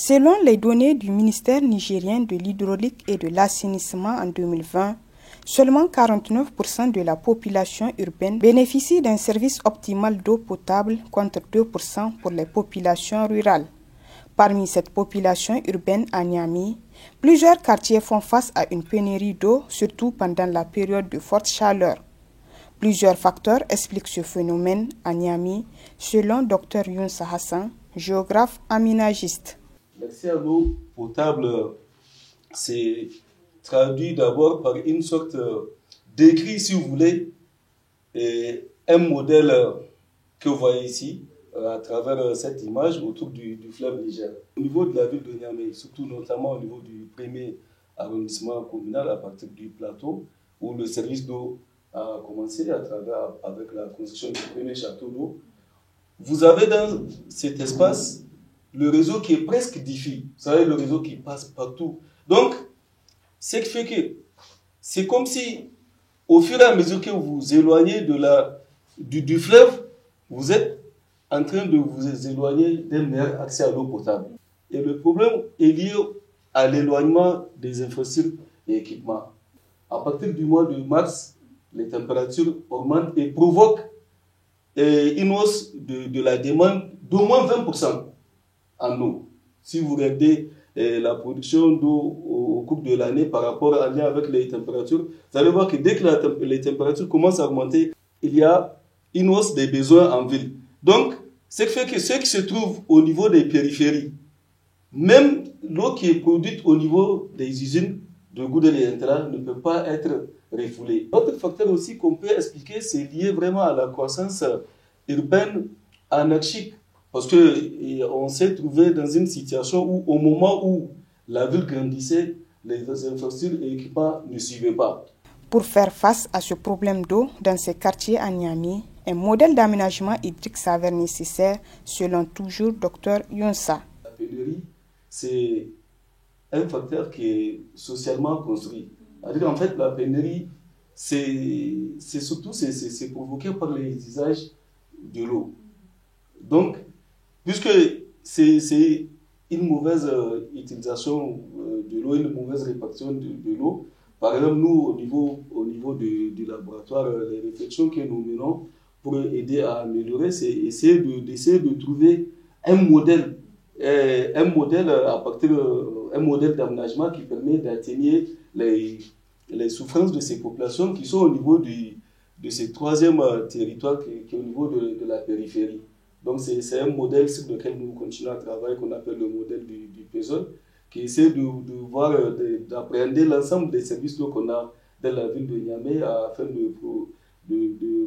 Selon les données du ministère nigérien de l'hydraulique et de l'assainissement en 2020, seulement 49% de la population urbaine bénéficie d'un service optimal d'eau potable contre 2% pour les populations rurales. Parmi cette population urbaine à Niamey, plusieurs quartiers font face à une pénurie d'eau, surtout pendant la période de forte chaleur. Plusieurs facteurs expliquent ce phénomène à Niamey, selon Dr Younsa Hassan, géographe aménagiste. L'accès à l'eau potable, c'est traduit d'abord par une sorte d'écrit, si vous voulez, et un modèle que vous voyez ici, à travers cette image autour du fleuve Niger. Au niveau de la ville de Niamey, surtout notamment au niveau du premier arrondissement communal, à partir du plateau, où le service d'eau a commencé avec la construction du premier château d'eau, vous avez dans cet espace le réseau qui est presque diffus. Vous savez, le réseau qui passe partout. Donc, ce qui fait que c'est comme si, au fur et à mesure que vous vous éloignez du fleuve, vous êtes en train de vous éloigner d'un meilleur accès à l'eau potable. Et le problème est lié à l'éloignement des infrastructures et équipements. À partir du mois de mars, les températures augmentent et provoquent une hausse de la demande d'au moins 20% en eau. Si vous regardez la production d'eau au cours de l'année par rapport en lien avec les températures, vous allez voir que dès que les températures commencent à augmenter, il y a une hausse des besoins en ville. Donc, ce qui fait que ceux qui se trouvent au niveau des périphéries, même l'eau qui est produite au niveau des usines de Goudel et Intera ne peut pas être refoulée. Autre facteur aussi qu'on peut expliquer, c'est lié vraiment à la croissance urbaine anarchique. Parce qu'on s'est trouvé dans une situation où, au moment où la ville grandissait, les infrastructures et équipements ne suivaient pas. Pour faire face à ce problème d'eau dans ces quartiers à Niamey, un modèle d'aménagement hydrique s'avère nécessaire, selon toujours Dr Younsa. La pénurie, c'est un facteur qui est socialement construit. C'est-à-dire qu'en fait, la pénurie, c'est surtout provoqué par les usages de l'eau. Donc, puisque c'est une mauvaise utilisation de l'eau, une mauvaise répartition de l'eau, par exemple, nous, au niveau du laboratoire, les réflexions que nous menons pour aider à améliorer, c'est d'essayer de trouver un modèle d'aménagement qui permet d'atténuer les souffrances de ces populations qui sont au niveau de ce troisième territoire qui est au niveau de la périphérie. Donc c'est un modèle sur lequel nous continuons à travailler, qu'on appelle le modèle du PESOL, qui essaie d'appréhender l'ensemble des services qu'on a dans la ville de Niamey afin de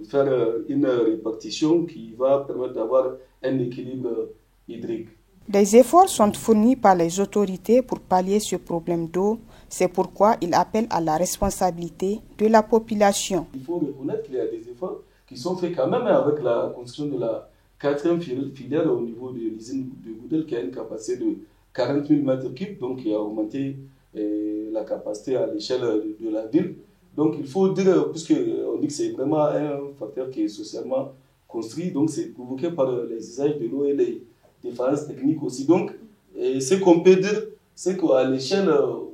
faire une répartition qui va permettre d'avoir un équilibre hydrique. Des efforts sont fournis par les autorités pour pallier ce problème d'eau. C'est pourquoi il appelle à la responsabilité de la population. Il faut reconnaître qu'il y a des efforts qui sont faits quand même avec la construction de la 4e filière au niveau de l'usine de Goudel qui a une capacité de 40 000 m3, donc qui a augmenté la capacité à l'échelle de la ville. Donc il faut dire, puisqu'on dit que c'est vraiment un facteur qui est socialement construit, donc c'est provoqué par les usages de l'eau et les défaillances techniques aussi. Donc ce qu'on peut dire, c'est qu'à l'échelle,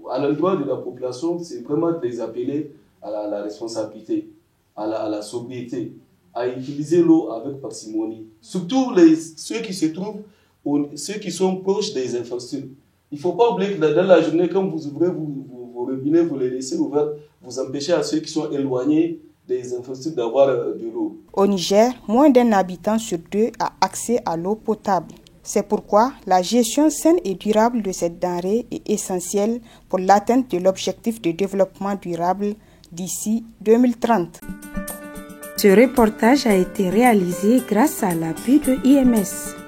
à l'endroit de la population, c'est vraiment de les appeler à la responsabilité, à la sobriété, à utiliser l'eau avec parcimonie. Surtout ceux qui sont proches des infrastructures. Il ne faut pas oublier que dans la journée, quand vous ouvrez vos robinets, vous les laissez ouverts, vous empêchez à ceux qui sont éloignés des infrastructures d'avoir de l'eau. Au Niger, moins d'un habitant sur deux a accès à l'eau potable. C'est pourquoi la gestion saine et durable de cette denrée est essentielle pour l'atteinte de l'objectif de développement durable d'ici 2030. Ce reportage a été réalisé grâce à l'appui de IMS.